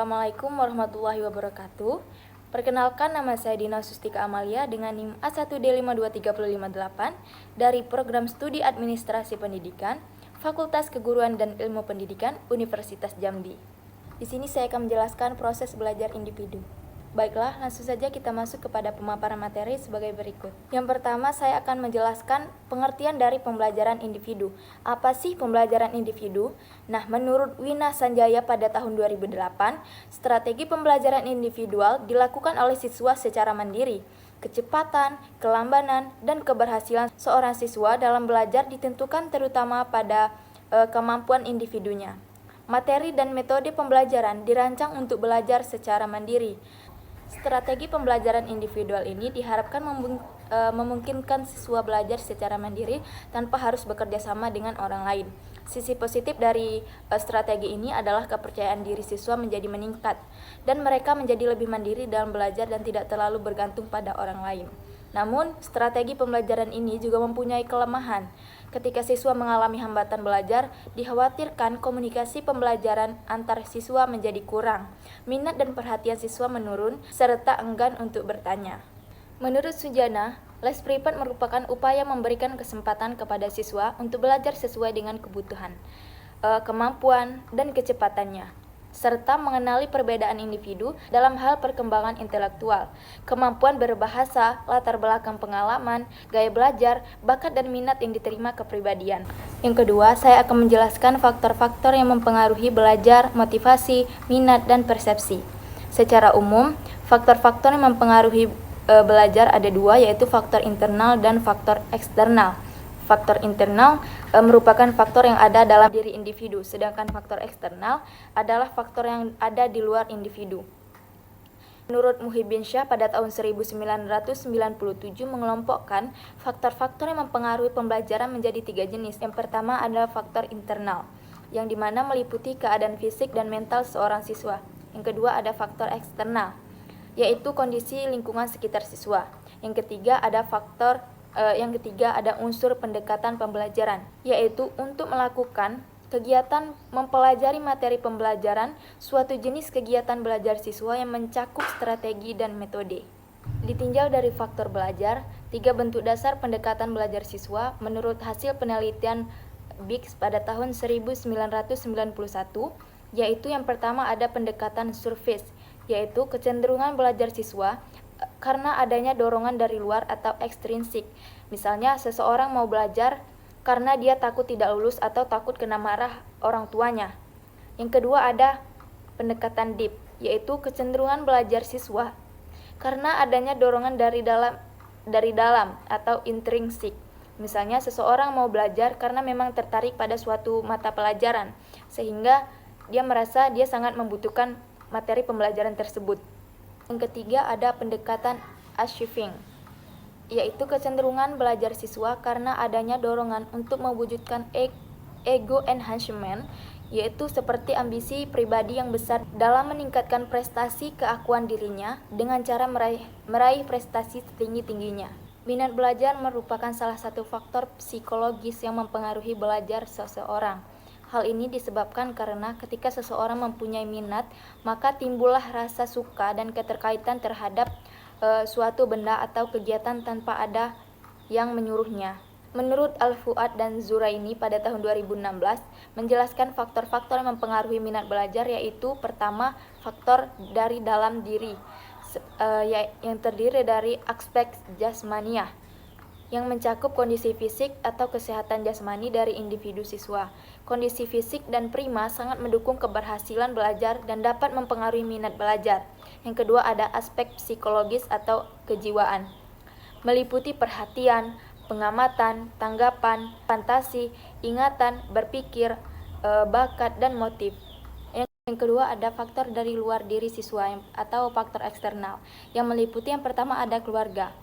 Assalamualaikum warahmatullahi wabarakatuh. Perkenalkan, nama saya Dina Sustika Amalia dengan NIM A1D52358 dari Program Studi Administrasi Pendidikan, Fakultas Keguruan dan Ilmu Pendidikan, Universitas Jambi. Di sini saya akan menjelaskan proses belajar individu. Baiklah, langsung saja kita masuk kepada pemaparan materi sebagai berikut. Yang pertama, saya akan menjelaskan pengertian dari pembelajaran individu. Apa sih pembelajaran individu? Nah, menurut Wina Sanjaya pada tahun 2008, strategi pembelajaran individual dilakukan oleh siswa secara mandiri. Kecepatan, kelambanan, dan keberhasilan seorang siswa dalam belajar ditentukan terutama pada kemampuan individunya. Materi dan metode pembelajaran dirancang untuk belajar secara mandiri. Strategi pembelajaran individual ini diharapkan memungkinkan siswa belajar secara mandiri tanpa harus bekerja sama dengan orang lain. Sisi positif dari strategi ini adalah kepercayaan diri siswa menjadi meningkat dan mereka menjadi lebih mandiri dalam belajar dan tidak terlalu bergantung pada orang lain. Namun, strategi pembelajaran ini juga mempunyai kelemahan. Ketika siswa mengalami hambatan belajar, dikhawatirkan komunikasi pembelajaran antar siswa menjadi kurang, minat dan perhatian siswa menurun, serta enggan untuk bertanya. Menurut Sujana, les privat merupakan upaya memberikan kesempatan kepada siswa untuk belajar sesuai dengan kebutuhan, kemampuan, dan kecepatannya, serta mengenali perbedaan individu dalam hal perkembangan intelektual, kemampuan berbahasa, latar belakang pengalaman, gaya belajar, bakat dan minat yang diterima kepribadian. Yang kedua, saya akan menjelaskan faktor-faktor yang mempengaruhi belajar, motivasi, minat, dan persepsi. Secara umum, faktor-faktor yang mempengaruhi belajar ada dua, yaitu faktor internal dan faktor eksternal. Faktor internal merupakan faktor yang ada dalam diri individu, sedangkan faktor eksternal adalah faktor yang ada di luar individu. Menurut Muhyiddin Syah pada tahun 1997 mengelompokkan faktor-faktor yang mempengaruhi pembelajaran menjadi 3 jenis. Yang pertama adalah faktor internal, yang dimana meliputi keadaan fisik dan mental seorang siswa. Yang kedua ada faktor eksternal, yaitu kondisi lingkungan sekitar siswa. Yang ketiga ada unsur pendekatan pembelajaran, yaitu untuk melakukan kegiatan mempelajari materi pembelajaran, suatu jenis kegiatan belajar siswa yang mencakup strategi dan metode. Ditinjau dari faktor belajar, 3 bentuk dasar pendekatan belajar siswa menurut hasil penelitian BIKS pada tahun 1991, yaitu yang pertama ada pendekatan surface, yaitu kecenderungan belajar siswa karena adanya dorongan dari luar atau ekstrinsik. Misalnya, seseorang mau belajar karena dia takut tidak lulus atau takut kena marah orang tuanya. Yang kedua ada pendekatan deep, yaitu kecenderungan belajar siswa karena adanya dorongan dari dalam atau intrinsik. Misalnya, seseorang mau belajar karena memang tertarik pada suatu mata pelajaran, sehingga dia merasa dia sangat membutuhkan materi pembelajaran tersebut. Yang ketiga ada pendekatan achieving, yaitu kecenderungan belajar siswa karena adanya dorongan untuk mewujudkan ego enhancement, yaitu seperti ambisi pribadi yang besar dalam meningkatkan prestasi keakuan dirinya dengan cara meraih prestasi setinggi-tingginya. Minat belajar merupakan salah satu faktor psikologis yang mempengaruhi belajar seseorang. Hal ini disebabkan karena ketika seseorang mempunyai minat, maka timbullah rasa suka dan keterkaitan terhadap suatu benda atau kegiatan tanpa ada yang menyuruhnya. Menurut Al-Fuad dan Zuraini pada tahun 2016 menjelaskan faktor-faktor yang mempengaruhi minat belajar, yaitu pertama faktor dari dalam diri yang terdiri dari aspek jasmaniah yang mencakup kondisi fisik atau kesehatan jasmani dari individu siswa. Kondisi fisik dan prima sangat mendukung keberhasilan belajar dan dapat mempengaruhi minat belajar. Yang kedua ada aspek psikologis atau kejiwaan, meliputi perhatian, pengamatan, tanggapan, fantasi, ingatan, berpikir, bakat, dan motif. Yang kedua ada faktor dari luar diri siswa atau faktor eksternal, yang meliputi yang pertama ada keluarga.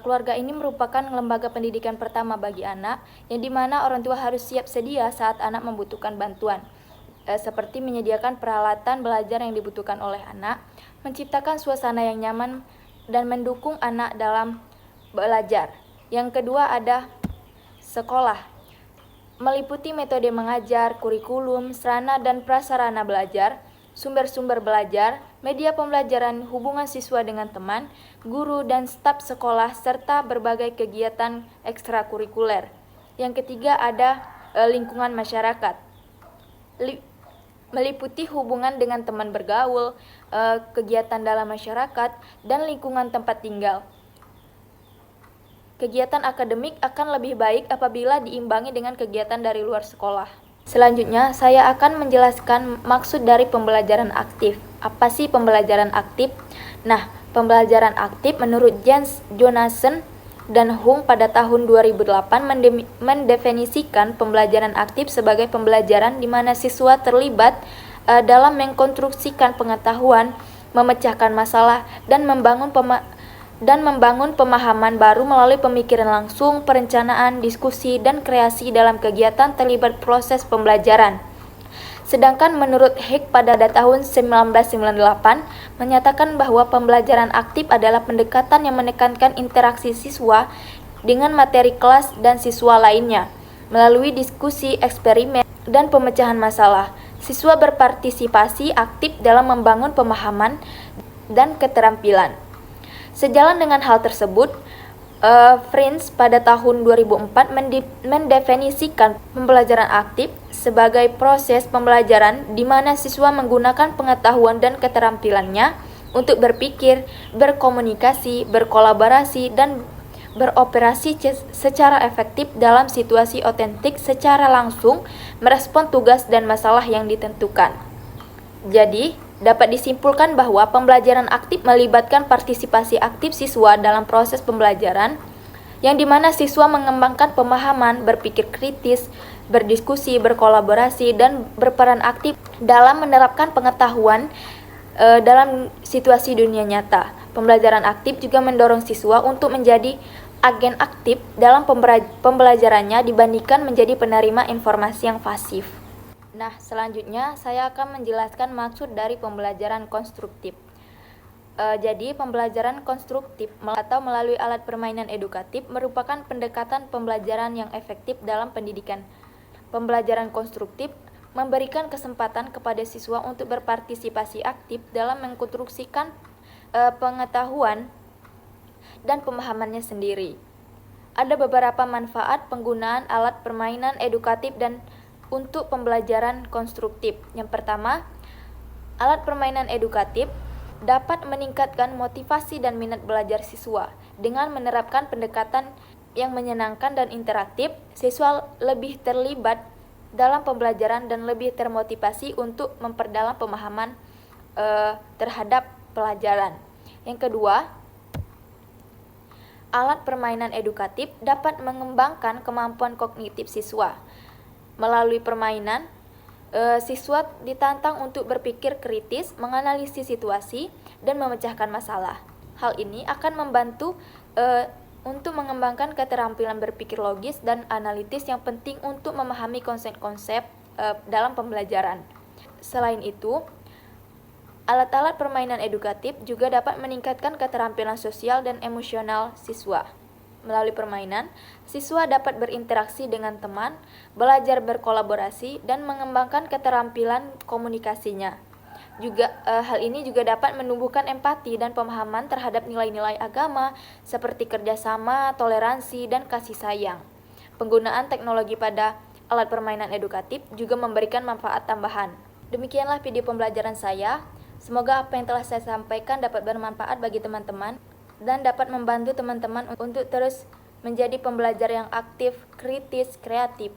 Keluarga ini merupakan lembaga pendidikan pertama bagi anak, yang dimana orang tua harus siap sedia saat anak membutuhkan bantuan, seperti menyediakan peralatan belajar yang dibutuhkan oleh anak, menciptakan suasana yang nyaman, dan mendukung anak dalam belajar. Yang kedua ada sekolah, meliputi metode mengajar, kurikulum, sarana dan prasarana belajar, sumber-sumber belajar, media pembelajaran, hubungan siswa dengan teman, guru, dan staf sekolah, serta berbagai kegiatan ekstrakurikuler. Yang ketiga ada lingkungan masyarakat, meliputi hubungan dengan teman bergaul, kegiatan dalam masyarakat, dan lingkungan tempat tinggal. Kegiatan akademik akan lebih baik apabila diimbangi dengan kegiatan dari luar sekolah. Selanjutnya, saya akan menjelaskan maksud dari pembelajaran aktif. Apa sih pembelajaran aktif? Nah, pembelajaran aktif menurut Jens Jonassen dan Hung pada tahun 2008 mendefinisikan pembelajaran aktif sebagai pembelajaran di mana siswa terlibat dalam mengkonstruksikan pengetahuan, memecahkan masalah, dan membangun pemahaman baru melalui pemikiran langsung, perencanaan, diskusi, dan kreasi dalam kegiatan terlibat proses pembelajaran. Sedangkan menurut Heck pada tahun 1998 menyatakan bahwa pembelajaran aktif adalah pendekatan yang menekankan interaksi siswa dengan materi kelas dan siswa lainnya. Melalui diskusi, eksperimen, dan pemecahan masalah, siswa berpartisipasi aktif dalam membangun pemahaman dan keterampilan. Sejalan dengan hal tersebut, Fritz pada tahun 2004 mendefinisikan pembelajaran aktif sebagai proses pembelajaran di mana siswa menggunakan pengetahuan dan keterampilannya untuk berpikir, berkomunikasi, berkolaborasi, dan beroperasi secara efektif dalam situasi otentik secara langsung merespon tugas dan masalah yang ditentukan. Jadi, dapat disimpulkan bahwa pembelajaran aktif melibatkan partisipasi aktif siswa dalam proses pembelajaran, yang dimana siswa mengembangkan pemahaman, berpikir kritis, berdiskusi, berkolaborasi, dan berperan aktif dalam menerapkan pengetahuan dalam situasi dunia nyata. Pembelajaran aktif juga mendorong siswa untuk menjadi agen aktif dalam pembelajarannya dibandingkan menjadi penerima informasi yang pasif. Nah, selanjutnya saya akan menjelaskan maksud dari pembelajaran konstruktif. Jadi, pembelajaran konstruktif atau melalui alat permainan edukatif merupakan pendekatan pembelajaran yang efektif dalam pendidikan. Pembelajaran konstruktif memberikan kesempatan kepada siswa untuk berpartisipasi aktif dalam mengkonstruksikan pengetahuan dan pemahamannya sendiri. Ada beberapa manfaat penggunaan alat permainan edukatif dan untuk pembelajaran konstruktif. Yang pertama, alat permainan edukatif dapat meningkatkan motivasi dan minat belajar siswa. Dengan menerapkan pendekatan yang menyenangkan dan interaktif, siswa lebih terlibat dalam pembelajaran dan lebih termotivasi untuk memperdalam pemahaman terhadap pelajaran. Yang kedua, alat permainan edukatif dapat mengembangkan kemampuan kognitif siswa. Melalui permainan, siswa ditantang untuk berpikir kritis, menganalisis situasi, dan memecahkan masalah. Hal ini akan membantu untuk mengembangkan keterampilan berpikir logis dan analitis yang penting untuk memahami konsep-konsep dalam pembelajaran. Selain itu, alat-alat permainan edukatif juga dapat meningkatkan keterampilan sosial dan emosional siswa. Melalui permainan, siswa dapat berinteraksi dengan teman, belajar berkolaborasi, dan mengembangkan keterampilan komunikasinya. Hal ini juga dapat menumbuhkan empati dan pemahaman terhadap nilai-nilai agama seperti kerjasama, toleransi, dan kasih sayang. Penggunaan teknologi pada alat permainan edukatif juga memberikan manfaat tambahan. Demikianlah video pembelajaran saya. Semoga apa yang telah saya sampaikan dapat bermanfaat bagi teman-teman dan dapat membantu teman-teman untuk terus menjadi pembelajar yang aktif, kritis, kreatif.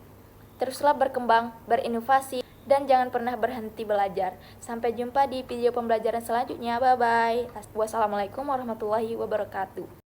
Teruslah berkembang, berinovasi, dan jangan pernah berhenti belajar. Sampai jumpa di video pembelajaran selanjutnya. Bye-bye. Wassalamualaikum warahmatullahi wabarakatuh.